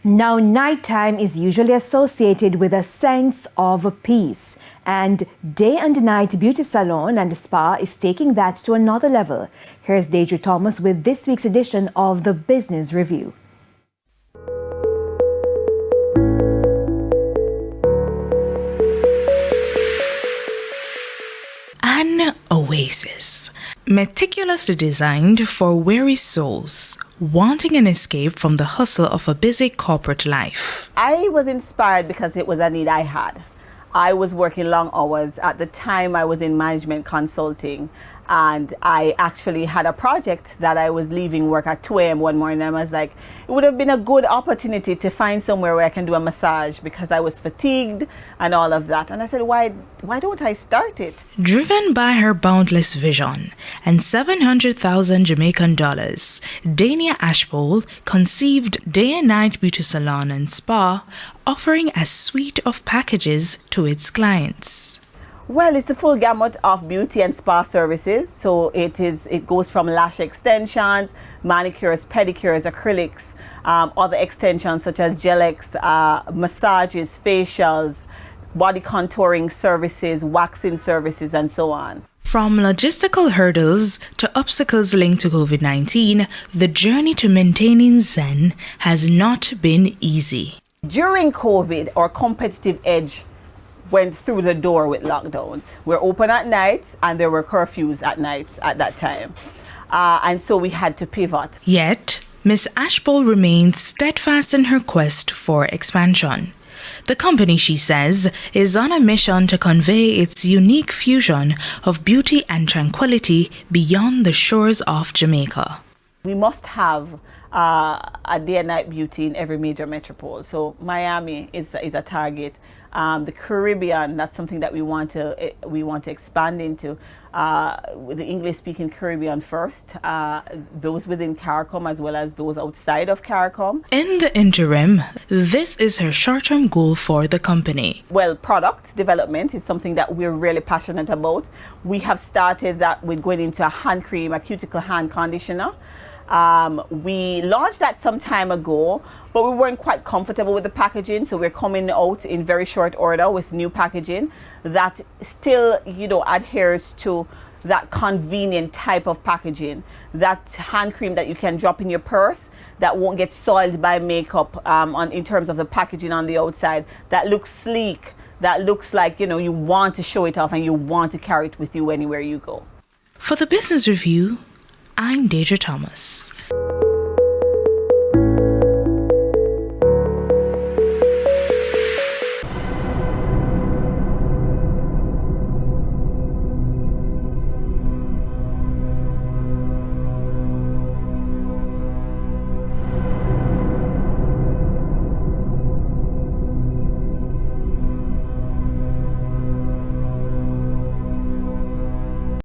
Now, nighttime is usually associated with a sense of peace, and Day and Night Beauty Salon and Spa is taking that to another level. Here's Deidre Thomas with this week's edition of the Business Review. An oasis, meticulously designed for weary souls wanting an escape from the hustle of a busy corporate life. I was inspired because it was a need I had. I was working long hours. At the time, I was in management consulting, and I actually had a project that I was leaving work at 2 a.m. one morning. And I was like, it would have been a good opportunity to find somewhere where I can do a massage because I was fatigued and all of that. And I said, why don't I start it? Driven by her boundless vision and 700,000 Jamaican dollars, Dania Ashpole conceived Day and Night Beauty Salon and Spa, offering a suite of packages to its clients. Well, it's a full gamut of beauty and spa services. So it goes from lash extensions, manicures, pedicures, acrylics, other extensions such as gel-X, massages, facials, body contouring services, waxing services, and so on. From logistical hurdles to obstacles linked to COVID-19, the journey to maintaining Zen has not been easy. During COVID, our competitive edge went through the door with lockdowns. We're open at nights and there were curfews at nights at that time. And so we had to pivot. Yet, Ms. Ashpole remains steadfast in her quest for expansion. The company, she says, is on a mission to convey its unique fusion of beauty and tranquility beyond the shores of Jamaica. We must have a day and night beauty in every major metropole. So Miami is a target. The Caribbean, that's something that we want to expand into. The English-speaking Caribbean first, those within CARICOM as well as those outside of CARICOM. In the interim, this is her short-term goal for the company. Well, product development is something that we're really passionate about. We have started that with going into a hand cream, a cuticle hand conditioner. We launched that some time ago, but we weren't quite comfortable with the packaging, so we're coming out in very short order with new packaging that still, adheres to that convenient type of packaging. That hand cream that you can drop in your purse, that won't get soiled by makeup in terms of the packaging on the outside, that looks sleek, that looks like, you want to show it off and you want to carry it with you anywhere you go. For the Business Review, I'm Deidre Thomas.